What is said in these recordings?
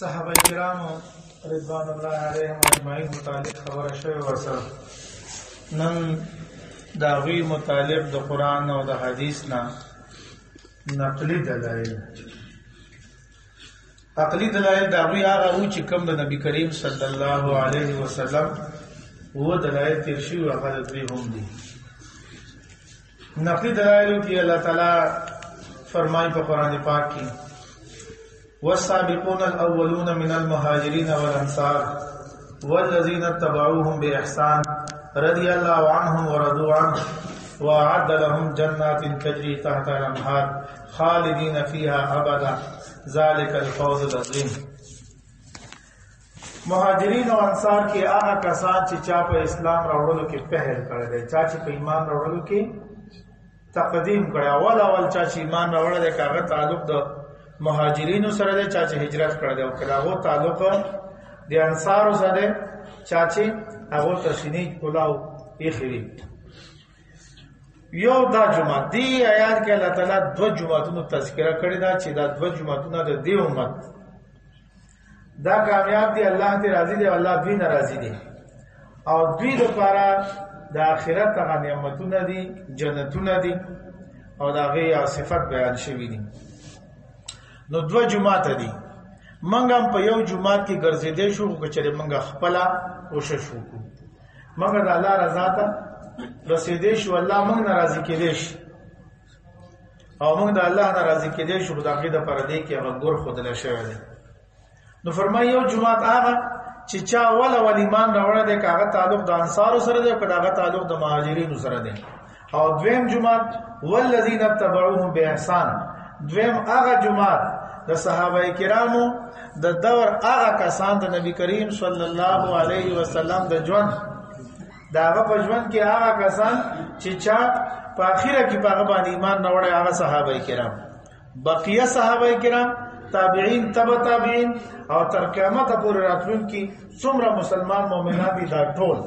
صحابه کرامو رضوان الله علیهم اجمعین متعلق خبره شوی ورسره نن داوی متعلق د قرآن او د حدیث نه نقلی دلایل عقلی دلایل داوی هغه و چې کوم د نبی کریم صلی الله علیه وسلم و دلایل تیر شي او هغه دوی هم دي نقلی دلایل کې الله تعالی فرمایي په قرآن پاک کې والسابقون الأولون من المهاجرين والأنصار والذين اتبعوهم بإحسان رضي الله عنهم ورضوا عنه وأعد لهم جنات تجري تحت الأنهار خالدين فيها أبدا ذلك الفوز العظيم. مهاجرین او انصار کې هغه کسان چې چا په اسلام راوړلو کې پهل کړی دی، چا چې په ایمان راوړلو کې تقدیم کړی، اول چا چې ایمان راوړل دی هغه تعلق د مهاجرینو سره دی، چا چې هجرت کړی دی او کله تعلق د انصارو سره دی، چا چې هغه تشنی کلاو ایخری. یو دا جمعه دی آیات کې الله تعالی دو جمعهونو تذکرہ کړی دا چې دا دو جمعهونه د دې امت دا کامیاب دي، الله ته راضي دي، الله دوی ناراضي دي او دوی لپاره د آخرت هغه نعمتونه دي، جنتونه دي او دا غي صفات بیان شوی دي. نو دو جمعات دي، منګ هم په یو جمعات کې ګرځېدې شو خو چې منګ خپل کوشش وکړو، منګ د الله رضا ته رسیدې شو، الله موږ ناراضي کېدې شي او موږ د الله ناراضي کېدې شو د عقیده پر دې کې هغه ګور خودل شوی دی. نو فرمایي یو جمعات هغه چې چا ول ایمان راوړل دی، هغه تعلق د انصارو سره دی او هغه تعلق د مهاجرینو سره دی. او دویم جمعات والذین اتبعوهم باحسان، دویم هغه جمعات د صحابه کرامو د دور هغه کسان د نبی کریم صلی الله علیه وسلم د ژوند داغه په ژوند کې هغه کسان چې چا په اخیره کې په هغه باندې ایمان راوړی، هغه صحابه کرام، بقیه صحابه کرام، تابعین، تبع تابعین او تر قیامت پورې راتلونکي څومره مسلمان مؤمنان دي دا ټول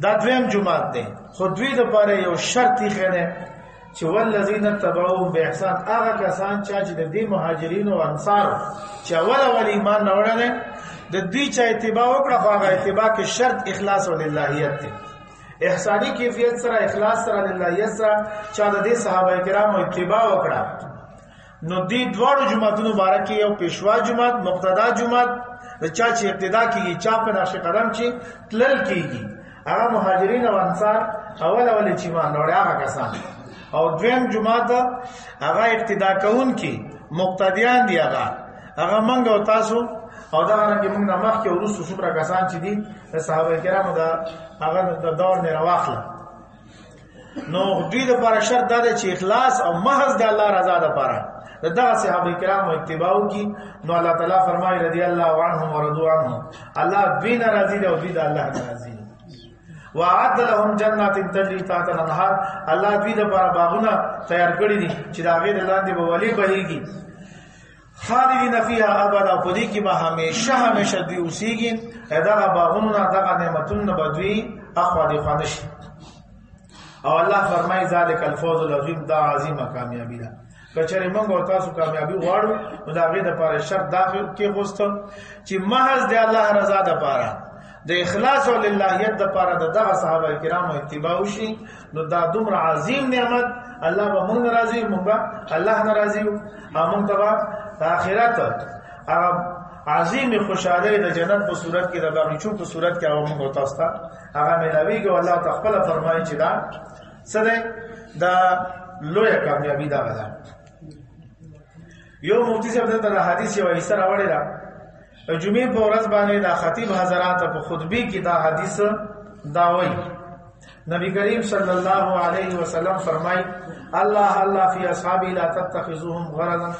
دا دویم جمعات دی. خو دوی دپاره یو شرط یې خینه چې والذین اتبعوهم باحسان، هغه کسان چې د دې مهاجرین او انصار چې اول ایمان راوړل د دې چې اتباع وکړه، خو هغه اتباع کې شرط اخلاص او للهیت دی، احسانی کیفیت سره، اخلاص سره، للهیت سره چې د دې صحابه کرامو اتباع وکړه. نو دې دواړو جمعتونو مبارک یو پیشوا جمعت، مقتدا جمعت، چا چې ابتدا کیږي، چا په نقش قدم چې تلل کیږي، هغه مهاجرین او انصار اول چې ایمان راوړل هغه کسان. او دویم جمعات هغه ابتدا کون کی مقتدیان دی، هغه منګ او تاسو او دا رنګ موږ نه مخکې ورسو څومره کسان چې دي صحابه کرامو دا هغه د دور نه راوخله. نو دوی لپاره شرط دا دی چې اخلاص او محض د الله رضا لپاره دغه صحابه کرامو اتباع کی. نو الله تعالی فرمایي رضی الله عنهم ورضوا عنه، الله دوی ناراضي دي او دوی د الله ناراضي دي. وعد لهم جنات تجري تحت الانهار، الله دوی لپاره باغونه تیار کړی دي چې دا غیر لاندې به ولی بهيږي، خالدین فیها ابدا، په دې کې به همیشه دوی اوسېږي. دا باغونه دغه نعمتونه به دوی اخوا دي خانش. او الله فرمایي ذلک الفوز العظیم، دا عظیمه کامیابی ده. کچره موږ او تاسو کامیابی غواړو نو دا غیر لپاره شرط داخل کې غوښتل چې محض د الله رضا لپاره، د اخلاص او للهیت لپاره دغه صحابه کرامو اتباع وشي. نو دا دومره عظیم نعمت، الله به موږ راضي، موږ الله ناراضي او موږ ته د آخرت عظیم خوشاله د جنت په صورت کې، د باغچو په صورت کې او موږ تاسو ته هغه ملاويږي. او الله تخپل فرمایي چې دا سره دا لویه کامیابی دا ده. یو مفتی صاحب د حدیث یو ایسر راوړی دا جمعې په ورځ باندې دا خطیب حضرات په خطبه کې دا حدیث دا وایي، نبی کریم صلی الله علیه وسلم فرمای الله الله فی اصحابی لا تتخذوهم غرضا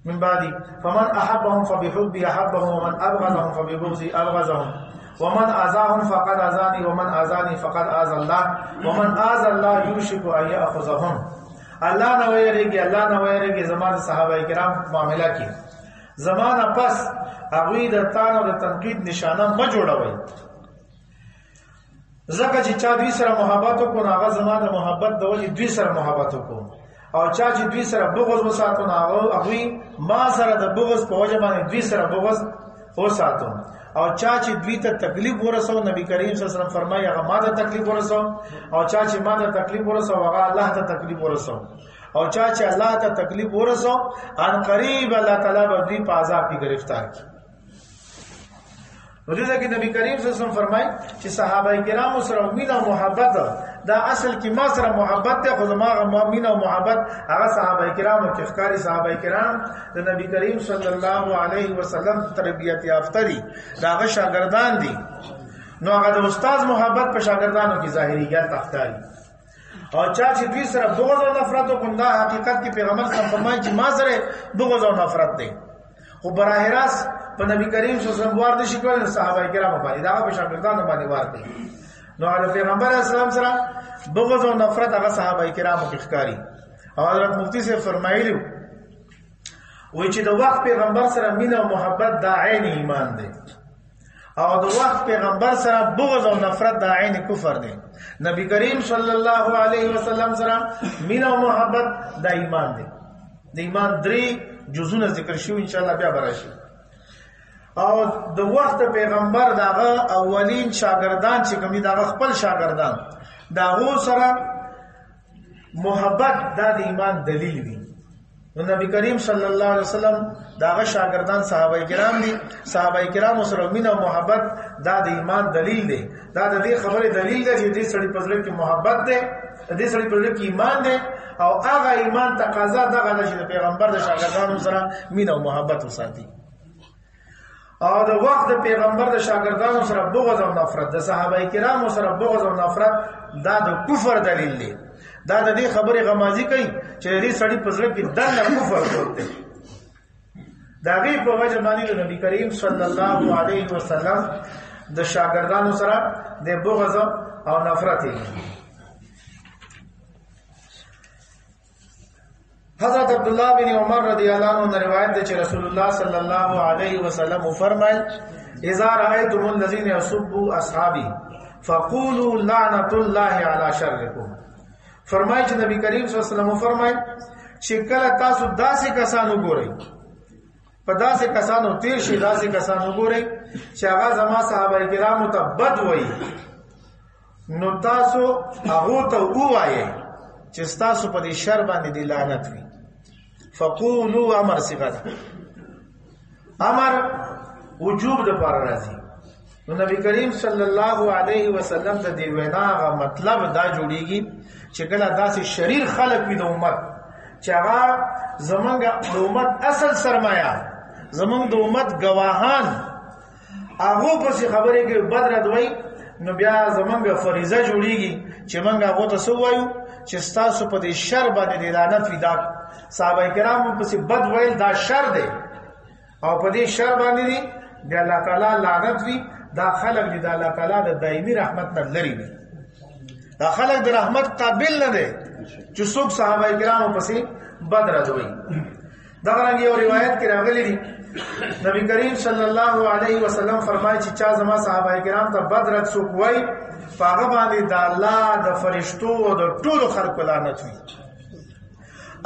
من بعدی فمن احبهم فبحبی احبهم ومن ابغضهم فببغضی ابغضهم ومن اذاهم فقد اذانی ومن اذانی فقد اذى الله ومن اذى الله یوشک ان یاخذهم. الله نه ویریږي، الله نه ویریږي زمانه صحابه کرام معاملہ کې زمانہ پس هغوی د تان او د تنقید نشانه ما جوړوي، ځکه چې چا دوی سره محبت وکړو هغه زمانه محبت د ولې دوی سره محبت وکړو او چا چې دوی سره بغض وساتو هغه ما سره د بغض په وجه باندې دوی سره بغض وساتو او چا چې دوی ته تکلیف ورسو نبی کریم صلی الله علیه وسلم فرمایي هغه ما ته تکلیف ورسو او چا چې ما ته تکلیف ورسو هغه الله ته تکلیف ورسو او چا چې الله ته تکلیف ورسو ان قریب الله تعالی به دوی په عذاب کې گرفتار کړي. نو دې کې نبی کریم صلی الله علیه وسلم فرمایي چې صحابه کرام سره مینه او محبت دا اصل کې ما سره محبت ته خو ما مینه او محبت هغه صحابه کرام او کفکاری صحابه کرام د نبی کریم صلی الله علیه وسلم تربیت یافته دي داغه شاګردان دي. نو هغه د استاد محبت په شاګردانو کې ظاهریت اختیاري او چا چې دوی سره بغض او نفرت او ګناه حقیقت کې پیغمبر صلی الله علیه وسلم فرمایي چې ما سره بغض او نفرت دي خو براه راست په نبی کریم صلی الله علیه وسلم وارد شي کول صحابه کرام باندې دا په شاګردانو باندې وارد دي. نو علی پیغمبر اسلام سره بغض او نفرت هغه صحابه کرامو کې ښکاری او حضرت مفتی سے فرمایلی وای چې د وخت پیغمبر سره مینه او محبت دا عین ایمان دی او د وخت پیغمبر سره بغض او نفرت دا عین کفر دی. نبی کریم صلی الله علیه وسلم سره مینه او محبت دا ایمان دی. د ایمان درې جزونه ذکر شو ان شاء الله بیا براشي. او د وخت پیغمبر داغه اولین شاګردان چې کوم دي داغه خپل شاګردان داغه سره محبت د ایمان دلیل دی. نو نبی کریم صلی الله علیه وسلم داغه شاګردان صحابه کرام دي. صحابه کرام سره مینه او محبت د ایمان دلیل دی. دا د دې خبره دلیل دی چې دې سړي په زړه کې محبت ده دې سړي په زړه کې ایمان ده او هغه ایمان تقاضا دغه د پیغمبر د شاګردانو سره مینه او محبت وساتي. او د وخت د پیغمبر د شاګردانو سره بغض او نفرت د صحابه کرامو سره بغض او نفرت دا د کفر دلیل دی. دا د دې خبره غمازی کوي چې دې سړی په ځل کې دنه کفر کوي. دا وی په وجه باندې د نبی کریم صلی الله علیه وسلم د شاګردانو سره د بغض او نفرت دی. حضرت عبداللہ بن عمر رضی اللہ عنہ روایت ہے کہ رسول اللہ صلی اللہ علیہ وسلم فرمائے اذا رأيتم الذين يسبوا اصحابي فقولوا لعنت الله على شركم. فرمائے کہ نبی کریم صلی اللہ علیہ وسلم فرمائے چې کله تاسو داسې کسان وګورئ په داسې کسانو تیر شي داسې کسان وګورئ چې هغه زما صحابه کرامو ته بد وایي نو تاسو هغه ته ووایئ چې تاسو په دې شر باندې دی لعنت وي. فقولوا امر صيغه امر وجوب د پر راځي. نو نبی کریم صلی الله علیه وسلم د دې وینا مطلب دا جوړیږي چې کله داسې شریر خلق وي د امت چې هغه زمونږ د امت اصل سرمایه زمونږ د امت گواهان هغه په څه خبره کې بدرد وای نو بیا زمونږ فریضه جوړیږي چې مونږ هغه ته سو وایو چې تاسو په دې شر باندې لعنت وي. دا صحابه کرامو په څه بد ویل دا شر دی او په دې شر باندې دی الله تعالی لعنت وي. دا خلق دی د الله تعالی د دایمي رحمت نه لري دي. دا خلق د رحمت قابل نه دي چې څوک صحابه کرامو په څه بد راځي. دا رنګ یو روایت کې راغلی دی نبی کریم صلی الله علیه وسلم فرمایي چې چا زما صحابه کرام ته بد رات څوک وای هغه باندې د الله د فرشتو او د ټولو خلقو لعنت وي.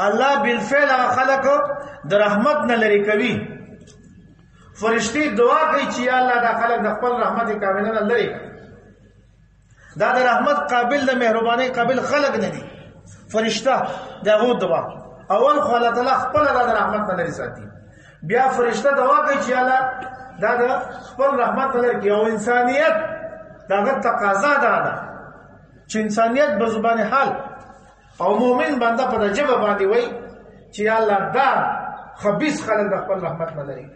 الله بالفعل خلق د رحمت نه لري کوي. فرشتي دعا کوي چې یا الله دا خلق د خپل رحمت کامله نه لري. دا د رحمت قابل د مهرباني قابل خلق نه دي. فرشتہ دغه دعا اول خو الله تعالی خپل د رحمت نه لري ساتي. بیا فرشتہ دعا کوي چې الله دا د خپل رحمت نه لري او انسانيت داغه تقاضا ده چې انسانيت په زبان حال او مؤمن بنده په جبه باندې وای چې الله دا خبيث خلق د خپل رحمت نه لري.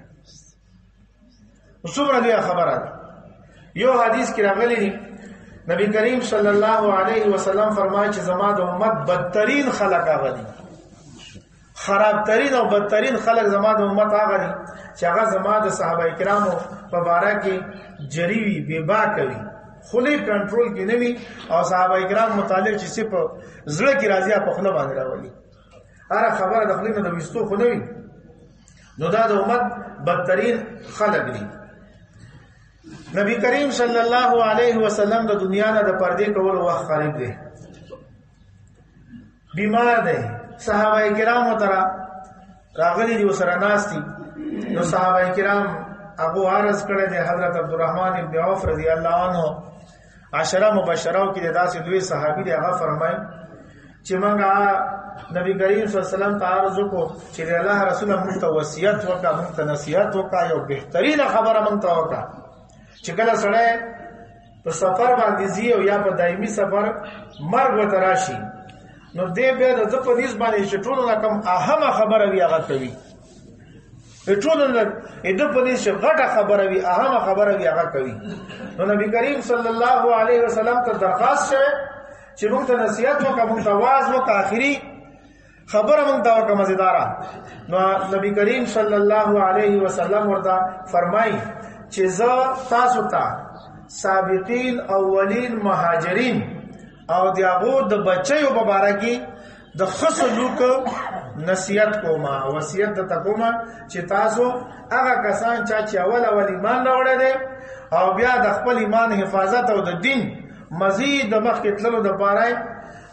وسوره دی خبره ده. یو حدیث کې راغلی دی نبی کریم صلی الله علیه وسلم فرمایي چې زما د امت بدترین خلق هغه دي. خرابترین او بدترین خلق زما د امت هغه دي چې هغه زما د صحابه کرامو په باره کې جریوي بېبا کوي خلی کنټرول کې نه وي او صحابه کرام متعلق چې په زړه کې راځي په خله باندې راولي هر خبره د خلینو د وستو خو نه وي. نو دا د امت بدترین خلق دي. نبی کریم صلی الله علیه وسلم د دنیا نه د پردې کول وخت قریب دی. بیمار دی صحابه کرام ترا راغلي دي وسره ناس دي نو صحابه کرام ابو عرض کړه د حضرت عبدالرحمن ابن عوف رضی الله عنه عشره مبشره کې د داسې دوی صحابي دی هغه فرمایي چې موږ نبی کریم صلی الله علیه وسلم ته عرض وکړو چې الله رسول موږ ته وصیت وکړه موږ ته نصیحت وکړه یو بهترینه خبره موږ ته وکړه چې کله سړی په سفر باندې ځي او یا په دایمي سفر مرګ وته راشي نو دې بیا د په دې باندې چې ټولو نه کم اهمه خبره وي هغه کوي ټولو نه د په دې چې غټه خبره وي اهمه خبره وي هغه کوي نو نبی کریم صلی الله علیه وسلم ته درخواست شوه چې موږ ته نصیحت وکړه موږ ته واعظ وکړه آخري خبره موږ ته وکړه مزیداره نو نبی کریم صلی الله علیه وسلم ورته فرمایي چې زه تاسو ته سابقین اولین مهاجرین او د هغو د بچیو په باره کې د ښه سلوک نصیحت کومه وصیت درته کومه چې تاسو هغه کسان چې اول ایمان راوړی دی او بیا د خپل ایمان حفاظت او د دین مزید د مخکې تللو دپاره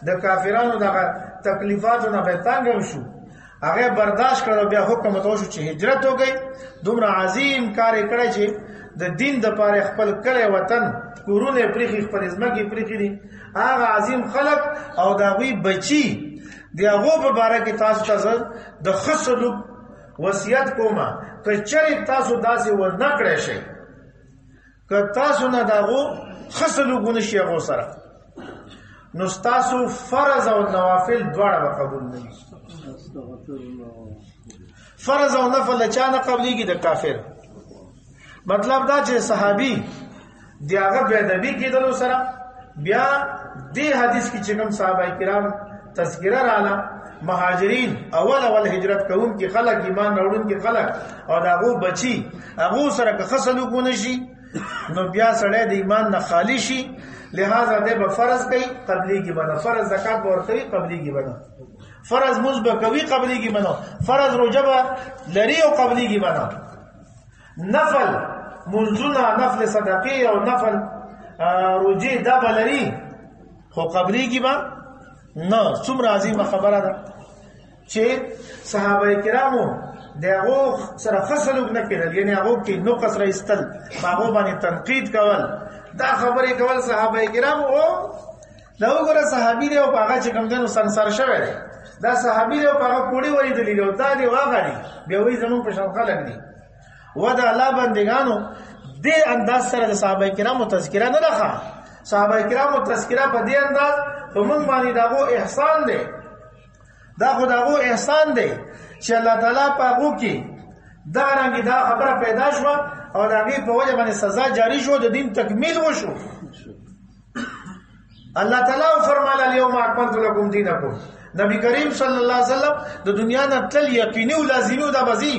د کافرانو دغه تکلیفاتو نه به تنګ شو هغه برداشت کړو بیا حکم ته وشو چې هجرت وکړي دومره عظیم کار یې کړی چې د دین دپاره خپل کلی وطن کورونه پریخي خپل ځمکې پریخي دي هغه عظیم خلق او د هغوی بچي د هغو په باره کې تاسو ته د ښه سلوک وصیت کومه که چېرې تاسو داسې ونه کړی شئ که تاسو نه د هغو ښه سلوک ونه شي هغو سره نو ستاسو فرض او نوافل دواړه به قبول نه وي فرض او نفل د چا نه قبلېږي د کافر مطلب دا چې صحابي د هغه بېادبي کېدلو سره بیا دې حدیث کې چې کوم صحابه کرام تذکره رااله مهاجرین اول هجرت کوونکي خلک ایمان راوړونکي خلک او د هغو بچي هغو سره که ښه سلوک ونه شي نو بیا سړی د ایمان نه خالی شي لہذا دی به فرض کوي قبلېږي به نه فرض زکات به ورکوي قبلېږي به نه فرض مونځ به کوي قبلېږي به نه فرض روژه به لري او قبلېږي به نه نفل منځونه نفل صدقې او نفل روژې دا به لري خو قبلېږي به نه څومره عظیمه خبره ده چې صحابه کرامو د هغو سره ښه سلوک نه کېدل یعنې هغو کې نقص راایستل په هغو باندې تنقید کول دا خبرې کول صحابه کرامو او دا وګوره صحابي دی او په هغه چې کوم دی نو سنسار شوی دی دا صحابي دی او په هغه کوړې ولیدلي دی او دا دی واغړي بیا وایي زموږ په شان خلک دي و د الله بندګانو دې انداز سره د صحابه کرامو تذکره نه ده صحابه کرامو تذکره په دې انداز په موږ باندې د هغو احسان دی دا خو د هغو احسان دی چې الله تعالی په هغو کې دغه رنګې دا خبره پیدا شوه او د هغې په وجه باندې سزا جاری شو د دین تکمیل وشو الله تعالی فرمایل الیوم اکملت لکم دینکم نبی کریم صلی الله علیه وسلم د دنیا نه تل یقیني او لازمي او دا بزی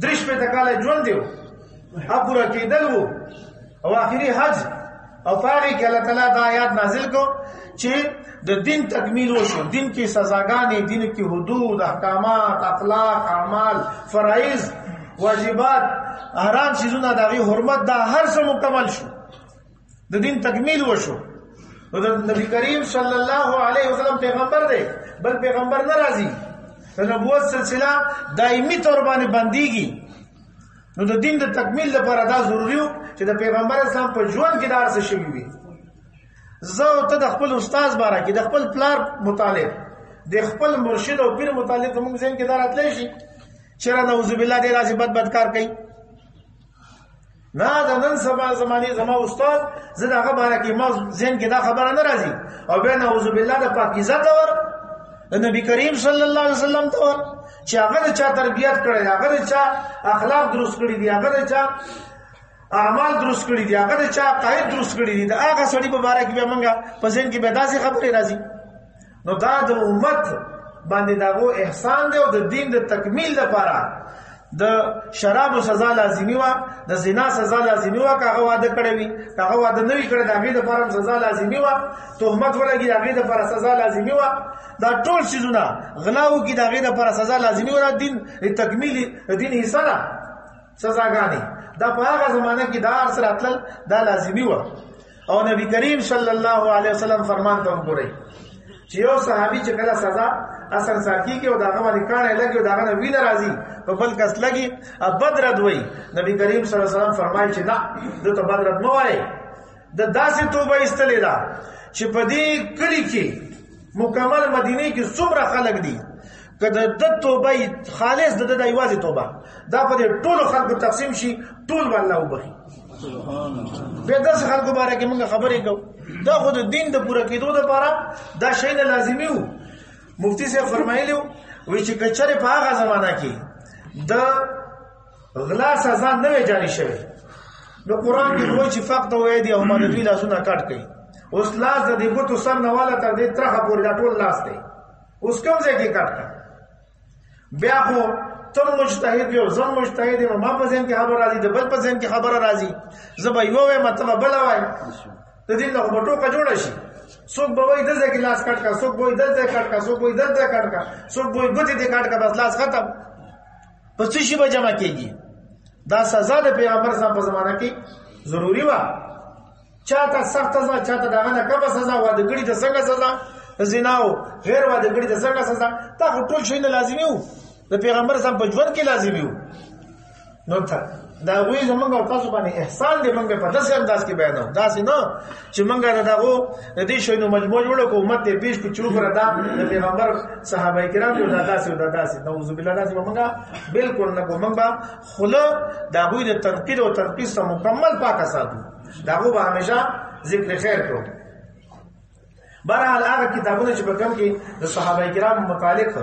درش په تکاله ژوند دیو پورا کېدل وو او آخري حج او پاره کې الله تعالی دا آیات نازل کو چې د دین تکمیل وشو دین کې سزاګانې دین کې حدود احکامات اخلاق اعمال فرایض واجبات حرام شیزونه دغه حرمت دا هر څه مکمل شو د دین تکمیل وشو د نبی کریم صلی الله علیه وسلم پیغمبر دی بل پیغمبر ناراضي د نبوت سلسله دایمي تور باندې بنديږي نو د دین د تکمیل لپاره دا ضروري و چې د پیغمبر اسلام په ژوند کې دا څه شوی وي زه ته د خپل استاد باره کې د خپل پلار مطالب د خپل مرشد او پیر مطالب موږ ځین کې دا راتلی شي چې را نعوذ بالله دې راځي بد کار کوي نه د نن سبا زمانه زما استاد زه دغه باره کې ما ځین کې دا خبره نه راځي او به نعوذ بالله د پاکیزه تور د نبی کریم صلی الله علیه وسلم تور چې هغه د چا تربیت کړی هغه د چا اخلاق درست کړی دي هغه د چا اعمال درست کړی دي هغه د چا عقاید درست کړی دي دا هغه سړي په باره کې به موږ په ذهن کې به داسې خبرې راځي نو دا د امت باندې دغه احسان دی او د دین د تکمیل لپاره د شراب سزا لازمي و د زنا سزا لازمي و کاغه واده کړی وي کاغه واده نه وی کړی دغه لپاره سزا لازمي و تهمت ولګي دغه لپاره سزا لازمي و دا ټول شیزونه غلاو کې دغه لپاره سزا لازمي و د دین تکمیل دین حصہ نه سزاګانی دا په هغه زمانه کې دا سره اتل دا لازمي و او نبی کریم صلی الله علیه وسلم فرمان ته وګورئ چې یو صحابي چې کله سزا اثر ساکی کې او داغه باندې کانه لګي او داغه وینه راځي په بل کس لګي بدرد وای نبی کریم صلی الله علیه وسلم فرمایي چې نه د ته بدرد مو وای د داسې توبه استلې ده چې په دې کلی کې مکمل مدینه کې څومره خلک دي کله د توبه خالص د ایوازي توبه دا په ټولو خلکو تقسیم شي ټول والله وبخي سبحان الله به داس خلکو باره کې موږ خبرې کوو دا خو د دین د پوره کېدو لپاره دا شی نه لازمي وو مفتی صاحب فرمایلی وی چې کچره په هغه زمانہ کې د غلا سزا نه جاری شوه نو قران کې وایي چې فقط وې دي او مدوی لاسونه کټ کړي اوس لاس د دې بوتو سر نه والا تر دې ترخه پورې دا ټول لاس دی اوس کوم ځای کې کټ کړ بیا خو تم مجتهد یو زم مجتهد یو ما په ځین کې خبر راځي د بل په ځین کې خبر راځي زبا یو وې مطلب بل وای د دې له بټو کا جوړ شي څوک به وای دځه کې لاس کټ کا څوک وای دځه کټ کا څوک وای دځه کټ کا څوک وای ګوتې دې کټ کا بس لاس ختم پس شي به جمع کېږي دا سزا د پیغمبر صاحب په زمانہ کې ضروری و چاته سخت سزا چاته دغه نه کم سزا و د ګړي د څنګه سزا زناو غیر و د ګړي د څنګه سزا تا ټول شي نه لازمي وو د پیغمبر صاحب په ژوند کې لازمي وو نو ته دا وی زمونږ او تاسو باندې احسان دې مونږ په داسې انداز کې بیانو داسې نه چې مونږ دغه د دې شنو مجموع جوړو کو امت ته پیش کو چلو پر ادا د پیغمبر صحابه کرام یو داسې نعوذ بالله داسې مونږ بالکل نه کو مونږ خله دا وی د تنقید او تنقیس ته مکمل پاک ساتو دا وو به همیشه ذکر خیر کوو بهرحال هغه کتابونه چې په کوم کې د صحابه کرام متعلق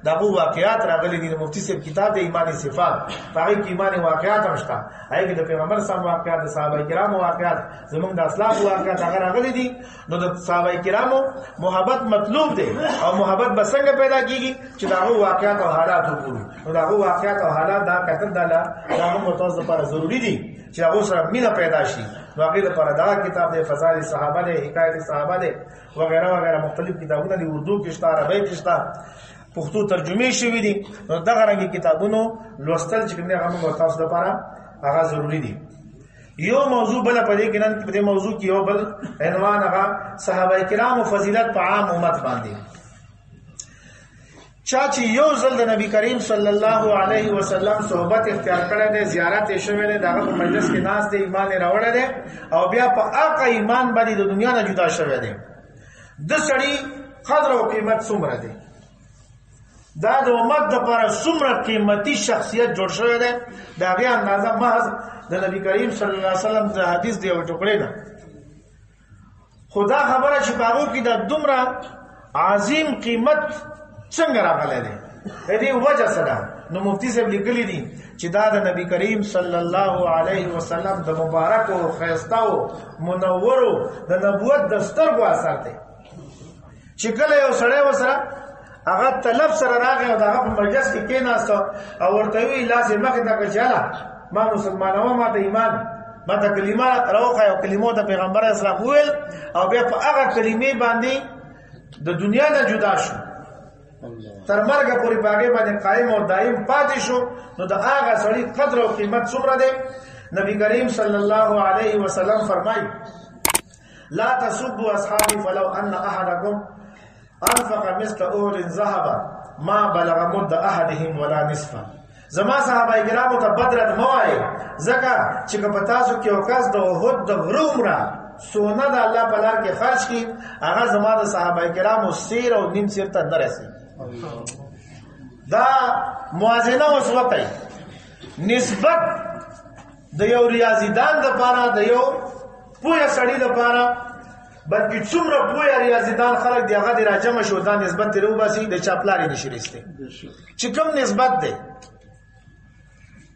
دغه واقعات راغلي دي مفتی صاحب کتاب د ایمان صفات هغه کې ایمان واقعات هم شته هغه کې د پیغمبر صاحب واقعات د صحابه کرام واقعات زمونږ د اسلاف واقعات هغه راغلي دي نو د صحابه کرامو محبت مطلوب دي او محبت به څنګه پیدا کیږي چې دغه واقعات او حالات وګورو نو دغه واقعات او حالات دا کتل دلا دغه متوازن لپاره ضروری دي چې هغه سره مینه پیدا شي نو هغه لپاره دا کتاب د فضائل صحابه د حکایت صحابه د وغیرہ وغیرہ مختلف کتابونه دي اردو کې شته عربی کې شته پښتو ترجمه شوی دي نو دغه رنګ کتابونو لوستل چې موږ هغه تاسو لپاره هغه ضروری دي یو موضوع بل په دې کې نن په دې موضوع کې یو بل عنوان هغه صحابه کرام او فضیلت په عام امت باندې چا چې یو ځل د نبی کریم صلی الله علیه وسلم صحبت اختیار کړی دی زیارت یې شوی دی دغه په مجلس کې ناس دی ایمان یې راوړی دی او بیا په هغه ایمان باندې د دنیا نه جدا شوی دی د سړي قدر او قیمت څومره دی دا د امت لپاره څومره قیمتي شخصیت جوړ شوی دی دا بیا اندازه محض د نبی کریم صلی الله علیه وسلم د حدیث دی او ټوکړې نه خدا خبره چې باغو کې د دومره عظیم قیمت څنګه راغلی دی دې وجه سره نو مفتی صاحب لیکلی دي چې دا د نبی کریم صلی الله علیه وسلم د مبارک او خیستاو منورو د نبوت د سترګو اثر دی چې کله یو سړی وسره هغه طلب سره راغی او هغه په مجلس کې کېناست او ورته وی لازم مخه دا کچاله ما مسلمانانو ما د ایمان ما د کلمه راوخه او کلمو د پیغمبر اسلام ویل او بیا په هغه کلمې باندې د دنیا نه جدا شو تر مرګ پورې باغې باندې قائم او دائم پاتې شو نو د هغه سړي قدر او قیمت څومره دی نبی کریم صلی الله علیه وسلم فرمایي لا تسبوا اصحابي فلو ان احدكم انفق مثل احد ذهبا ما بلغ مد احدهم ولا نصفه زما صحابه کرامو ته بدرت موای زکه چې په تاسو کې اوکاس د احد د غرومره سونه د الله په لار کې خرج کی هغه زما د صحابه کرامو سیر او نیم سیر ته نه رسي دا موازنه وسوته نسبت د یو ریاضیدان د پاره د یو پوهه سړی د پاره بلکې څومره پوهه ریاضیدان خلک دی هغه د راجمه شو دا نسبت دی وباسي د چاپلاري نشریسته چې کوم نسبت دی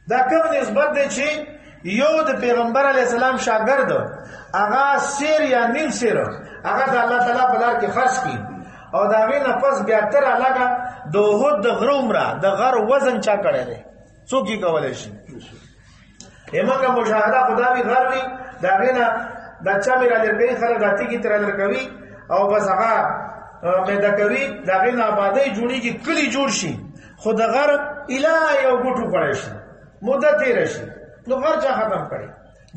دا کوم نسبت دی چې یو د پیغمبر علی السلام شاګرد هغه سیر یا نیم سیر هغه د الله تعالی په لار کې خرج کړي او دا وینه پس بیا تر لګه د هود د غرومره د غر وزن چا کړی دی څوک یې کولای شي همغه مشاهده خدای غروي دا وینه دا چا مې را لرګي خلک راتی کی تر لرګوي او بس هغه مې دا کوي دا وینه آبادی جوړیږي کلی جوړ شي خو د غر اله یو ګټو کړی شي مدته تیر شي نو غر چا ختم کړي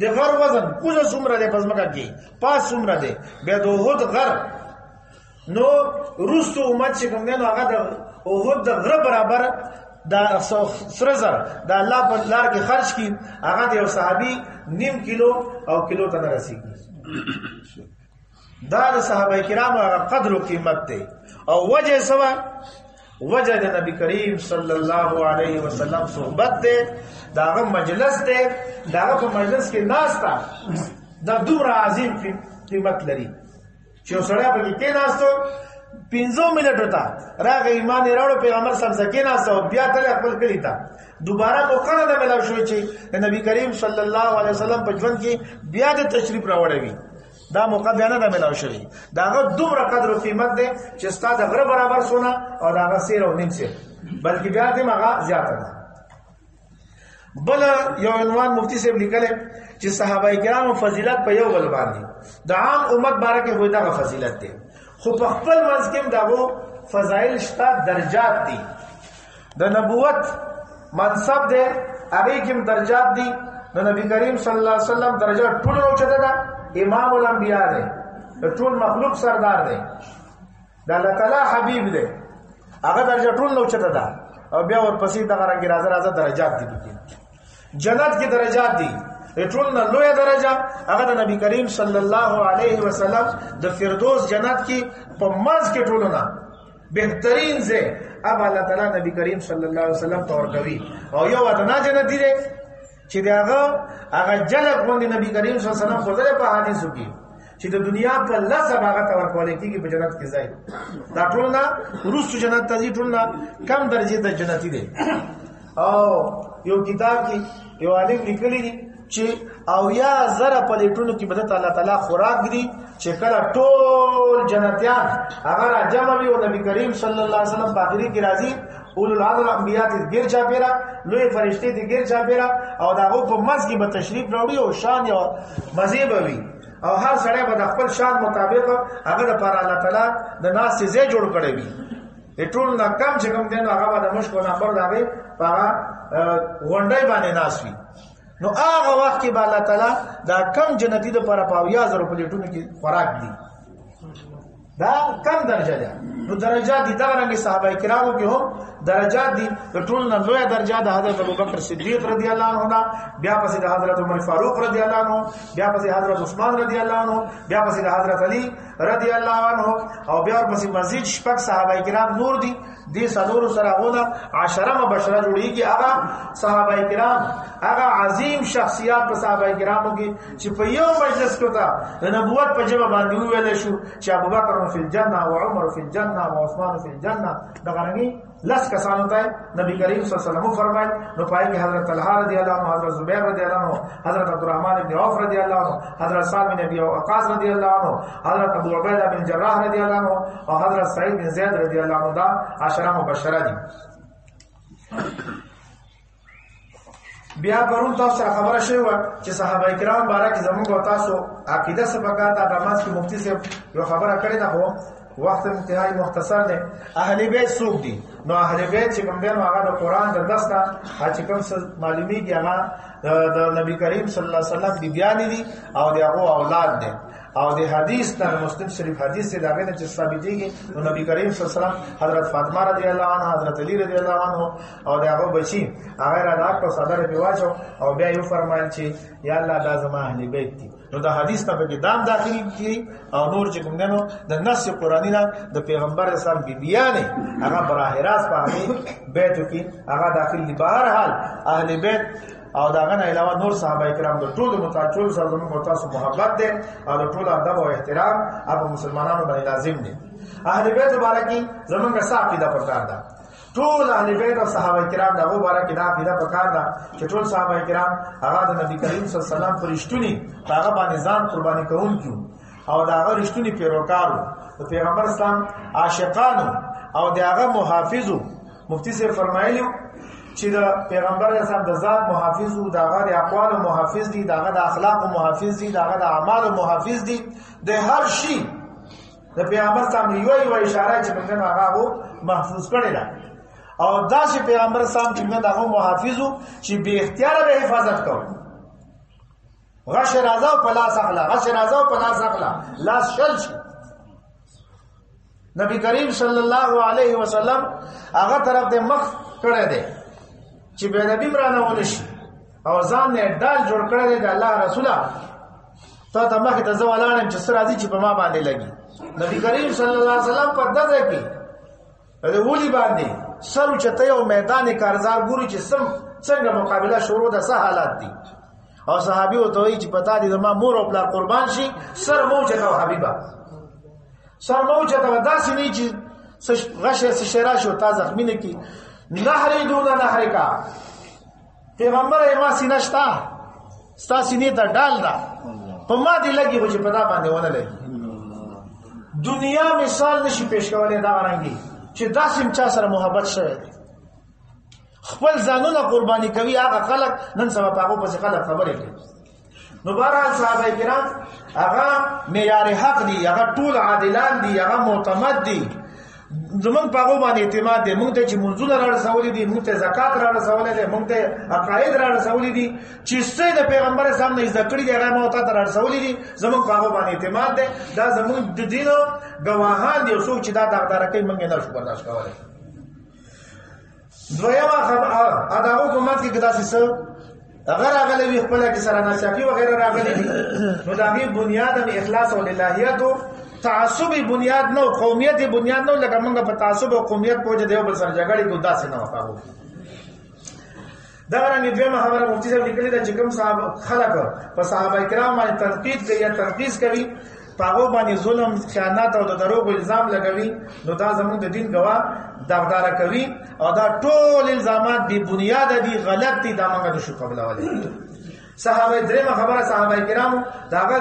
د غر وزن کوزه څومره دی پس مګه کې پاس څومره دی بیا د هود غر نو روستو امت چې کوم نه هغه د اوهد د غره برابر دا سره زر دا الله په لار کې خرج کی هغه د یو صحابي نیم کیلو او کیلو ته نه رسیږي دا د صحابه کرامو هغه قدر او قیمت دی او وجه سوا وجه د نبی کریم صلی الله علیه وسلم صحبت دی داغه مجلس دی داغه په مجلس کې ناس تا دا دومره عظیم قیمت لري چې سړی په کې ناستو 15 منټو ته راغی ایمان راوړو پیغمبر صلی الله علیه وسلم ناستو بیا تل خپل کلی ته دوباره موقع نه ملاو شوی چې نبی کریم صلی الله علیه وسلم په ژوند کې بیا د تشریف راوړوي دا موقع بیا نه ملاو شوی داغه دومره قدر او قیمت دی چې ستاسو د غره برابر سونه او داغه سیر او نیم سیر بلکې بیا دې مغه زیاته ده بل یو عنوان مفتی صاحب لیکل چې صحابه کرامو فضیلت په یو بل باندې د عام امت باره کې وې دا فضیلت دی خو په خپل منځ کې دغه فضایل شته درجات دي د نبوت منصب دی هغه کې درجات دي د نبی کریم صلی الله علیه وسلم درجه ټول اوچته ده امام الانبیاء دی ټول مخلوق سردار دی د الله تعالی حبیب دی هغه درجه ټول اوچته ده او بیا ورپسې دغه رنګ راځه درجات دي جنت کې درجات دي ټول نه لوی درجه هغه د نبی کریم صلی الله علیه وسلم د فردوس جنت کې په منځ کې ټولونه بهترین ځای اب الله تعالی نبی کریم صلی الله علیه وسلم تور کوي او یو ادنا جنت دی چې هغه جلک باندې نبی کریم صلی الله علیه وسلم خدای په حدیثو کې چې د دنیا په لسب هغه تور کولې کېږي په جنت کې ځای دا ټول نه روس جنت ته ټول نه کم درجه د جنتی دی او یو کتاب کې یو عالم لیکلی دی چې او یا زره پلیټونو کې بدت الله تعالی خوراک دي چې کله ټول جنتیان هغه را جمع وي او نبی کریم صلی الله علیه وسلم په اخري کې راځي اول العزم انبیاء دې ګیر چا پیرا لوی فرشتي دې ګیر چا پیرا او داغه په مز کې به تشریف راوړي او شان یو مزيب وي او هر سړی به د خپل شان مطابق هغه د پر الله تعالی د ناس ځای جوړ کړی وي ټول نه کم چې کم دین هغه د مشکو نمبر داوي هغه غونډای باندې ناس وي نو هغه وخت کې به الله تعالی دا کم جنتی د پر پاویا زره پلیټونو کې خوراک دي دا کم درجه ده نو درجات دي دا رنګ صحابه کرامو کې هم درجات دي د ټول نه لوی درجه د حضرت ابوبکر صدیق رضی الله عنه بیا پسې د حضرت عمر فاروق رضی الله عنه بیا پسې حضرت عثمان رضی الله عنه بیا پسې د حضرت علی رضی الله عنه او بیا پسې مزید شپږ صحابه کرام نور دي دې سلور سره غوډه 10 مبشره جوړیږي هغه صحابه کرام هغه عظیم شخصیات په صحابه کرامو کې چې په یو مجلس کې تا د نبوت په جبه باندې ویل شو چې ابوبکر فی الجنه او عمر فی الجنه او عثمان فی الجنه دا غرنګي لس کسانو ته نبی کریم صلی الله علیه وسلم فرمایل نو پای کې حضرت طلحه رضی الله عنه حضرت زبیر رضی الله عنه حضرت عبدالرحمن بن عوف رضی الله عنه حضرت سعد بن ابي وقاص رضی الله عنه حضرت ابو عبیده بن جراح رضی الله عنه او حضرت سعید بن زید رضی الله عنه دا 10 مبشره دي بیا پرون تاسو سره خبره شوی و چې صحابه کرام بارک زموږ او تاسو عقیده سبقات د نماز کې مفتی صاحب یو خبره کړې ده خو وخت انتهایی مختصر دی اهل بیت څوک دي نو اهل بیت چې کوم دی نو هغه د قران د دسته چې کوم څه معلومیږي هغه د نبی کریم صلی الله علیه وسلم بیان دي او دغه اولاد دي او د حدیث در مسلم شریف حدیث سے داغه نه چې ثابتېږي نو نبی کریم صلی الله علیه وسلم حضرت فاطمه رضی الله عنها حضرت علی رضی الله عنه او دغه بچی هغه را داک په صدر پیواچو او بیا یو فرمایل چې یا الله دا زما اهل بیت دي نو دا حدیث ته به دام داخلي کی او نور چې کوم نو د نص قرآنی نه د پیغمبر اسلام بیان هغه براه راست په بیت کې هغه داخلي بهر حال اهل بیت او داغه نه علاوه نور صحابه کرام د ټول متعلق سره زموږ تاسو محبت دي او د ټول ادب او احترام هغه مسلمانانو باندې لازم دي اهل بیت مبارکي زموږ عقیده پکار ده ټول اهل بیت او صحابه کرام دغه مبارکي دا عقیده پکار ده چې ټول صحابه کرام هغه د نبی کریم صلی الله علیه وسلم فرشتونی هغه باندې ځان قرباني کوونکو او داغه رښتونی پیروکارو د پیغمبر اسلام عاشقانو او داغه محافظو مفتی سے فرمایلیو چې د پیغمبر اسلام د ذات محافظ او دغه د اقوال محافظ دي دغه د اخلاق محافظ دي دغه د اعمال محافظ دي د هر شي د پیغمبر اسلام یو اشاره چې موږ هغه محفوظ کړی ده او دا چې پیغمبر اسلام چې موږ هغه محافظو چې به اختیار به حفاظت کوو غش رازو پلاس اخلا غش رازو پلاس اخلا لاس شل شي نبی کریم صلی الله علیه وسلم هغه طرف د مخ کړه دی چې به نبی مرانه ونشي او ځان نه ډال جوړ کړی دی د الله رسوله ته مخ ته زوالانم چې سره دي چې په ما باندې لګي. نبی کریم صلی الله علیه وسلم په دغه کې د ولی باندې سر چته یو میدان کارزار ګوري چې څنګه مقابله شروع د حالات دي او صحابي وته وی چې پتا دي ما مور او پلار قربان شي سر موجه او حبيبه سر موجه ته داسې نه چې غشه شرا شو تا زخمینه کی نهر دون نهر کا پیغمبر ما سینشتا ستا سینې ته ډال دا په ما دی لګي چې پتا باندې ونه لګي. دنیا مثال نشي پیش کولای دا رنګي چې داسې چا سره محبت شوی خپل ځانونه قرباني کوي هغه خلک نن سبا په هغه پسې خلک خبرې کوي. نو بهرحال صحابه کرام هغه معیار حق دي هغه ټول عادلان دي هغه معتمد دي زمون په هغه باندې اعتماد دي مونږ ته چې منځونه راړسولې دي مونږ ته زکات راړسولې دي مونږ ته عقاید راړسولې دي چې څه د پیغمبر سامنے ذکر دي هغه مو ته راړسولې دي زمون په هغه باندې اعتماد دي دا زمون د دینو گواهان دي څوک چې دا دغدار کوي مونږ نه شو برداشت کولای. دویمه خبره اداو حکومت کې کدا څه اگر هغه وی خپل کې سره نشافي وغیرہ راغلي دي نو دا غي بنیاد د اخلاص او الہیات تعصب بنیاد نو قومیت بنیاد نو لکه موږ په تعصب او قومیت پوجا دیو بل سره جګړې کو داسې نه وکاو. دا رنګ دویمه خبره مفتی صاحب لیکلي دا چې کوم صاحب خلق په صحابه کرام باندې تنقید کوي یا تنقیس کوي پاغو باندې ظلم خیانت او د دروغ الزام لګوي نو دا زموږ د دین گواه دغدار کوي او دا ټول الزامات دی بنیاد دي غلط دي دا موږ نشو قبولولای. صحابه درېمه خبره صحابه کرامو داغه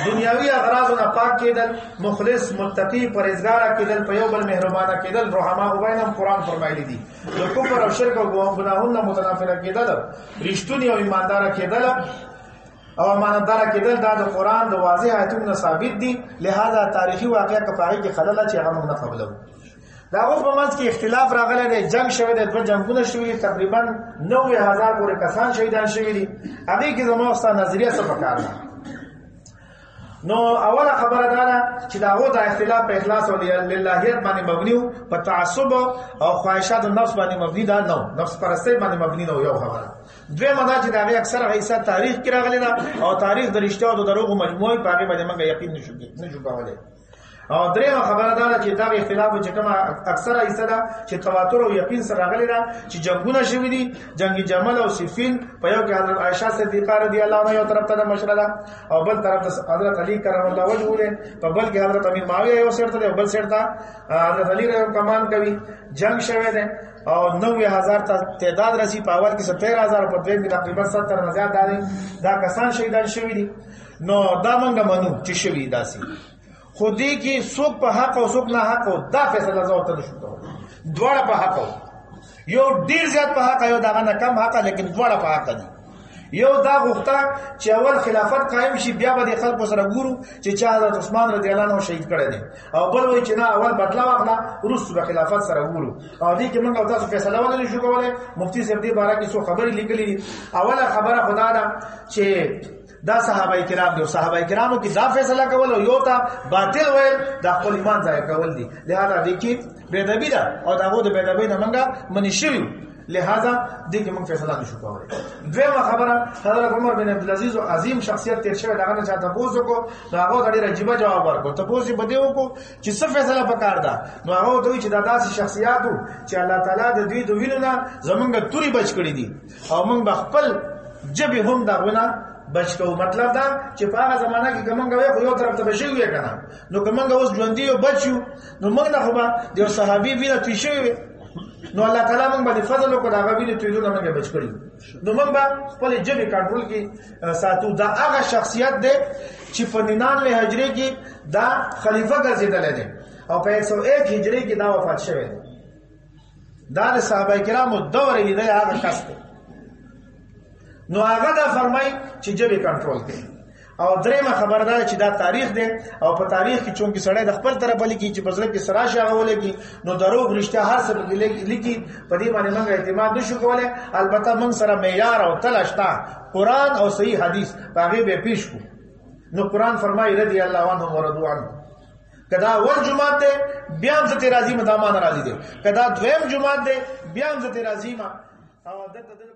دنیاوی اغراضونه پاک کېدل مخلص متقی پرهیزګار کېدل په یو بل مهربانه کېدل رحما وبینهم قران فرمایلی دي د کفر او شرک او ګناهونو متنافره کېدل رښتونی او ایماندار کېدل او امانتدار کېدل دا د قران د واضح آیتونو ثابت دي. لہذا تاریخي واقعیا کفایي کې خلل چې هغه موږ قبلو. دا اوس په منځ کې اختلاف راغلی دی جنگ شوی دی دوه جنگونه شوي تقریبا 90,000 پورې کسان شهیدان شوي دي هغې کې زما ستا نظریه څه پکار ده. نو اوله خبره دا ده چې د هغو د اختلاف په اخلاص او للهیت باندې مبني و په تعصب او خواهشات النفس باندې مبني دا نه نفس پرستۍ باندې مبني نه یو خبره. دویمه دا چې د هغې اکثره حصه تاریخ کې راغلی ده او تاریخ د رښتیا او د دروغو مجموعې په هغې باندې موږ یقین نشو کولی. او دریمه خبره ده چې دا اختلاف چې کومه اکثره حصہ ده چې تواتر او یقین سره راغلی ده چې جنگونه شوي دي جنگ جمل او صفین په یو کې حضرت عائشہ صدیقہ رضی الله عنها یو طرف ته مشره ده او بل طرف ته حضرت علی کرم الله وجهه ده په بل کې حضرت امیر معاویه یو سر ته بل سر ته حضرت علی رحم کمان کوي جنگ شوی ده او 90,000 تعداد رسی په اول کې 70,000 په دویم کې تقریبا 70 نه زیات دا کسان شهیدان شوي دي. نو دا موږ منو چې شوي داسي خودی کی څوک په حق او څوک نه حق او دا فیصله زوته نشو کولای. دواړه په حق یو ډیر زیات په حق یو دا نه کم حق لیکن دواړه په حق دي. یو دا غوښته چې اول خلافت قائم شي بیا به خلکو سره ګورو چې چا حضرت عثمان رضی الله عنه شهید کړی دی او بل وایي چې نه اول بدلا واخله وروسته به خلافت سره ګورو او دې کې موږ تاسو فیصله ونه نشو کولای. مفتی صاحب دې باره کې څو خبرې لیکلې دي. اوله خبره خدا ده چې دا صحابه کرام دي او صحابه کرامو کې دا فیصله کول او یو ته باطل ویل د خپل ایمان ځای کول دي. لہذا دې کې بيدبی ده او داغه د بيدبی نه منګه منی شوی لہذا دې کې موږ فیصله نشو کولای. دویمه خبره حضرت عمر بن عبدالعزيز او عظیم شخصیت تیر شوی دغه نه چاته پوښتنه کو نو هغه ډېر عجیب جواب ورکړ. ته پوښتنه بده وکړو چې څه فیصله وکړ دا نو هغه دوی چې دا داسې شخصیت وو چې الله تعالی د دې دوینو نه زمونږ توري بچ کړی دي او موږ خپل جبه هم داونه بچ کو. مطلب دا چې په هغه زمانہ کې کومنګ خو یو طرف ته بشي وي کنه نو کومنګ اوس ژوندۍ او بچو نو موږ نه خو به د صحابي وینه توشي نو الله تعالی موږ باندې فضل وکړ هغه وینه تویلو موږ بچ کړی نو موږ به خپل جبه کنټرول کې ساتو. دا هغه شخصیت دی چې په 99 هجری کې دا خلیفہ ګرځیدل دي او په 101 هجری کې دا وفات شوی دی. دا د صحابه کرامو دور یې دی هغه کس دی. نو هغه دا فرمای چې جبه کنټرول کړي. او درېمه خبره ده چې دا تاریخ دی او په تاریخ کې چونکی سړی د خپل طرف لیکي چې بزرګ کې سراشه غولې کی نو دروغ رښتیا هر څه لیکي په دې باندې موږ اعتماد نشو کولای. البته موږ سره معیار او تلاشتا قران او صحیح حدیث باغې به پیش کو. نو قران فرمایي رضی الله عنه ورضوا عنه کدا اول جمعات دی بیا هم زه ته راضی ما دا ما نه راضی دی کدا دویم جمعات دی بیا هم زه ته راضی ما او دته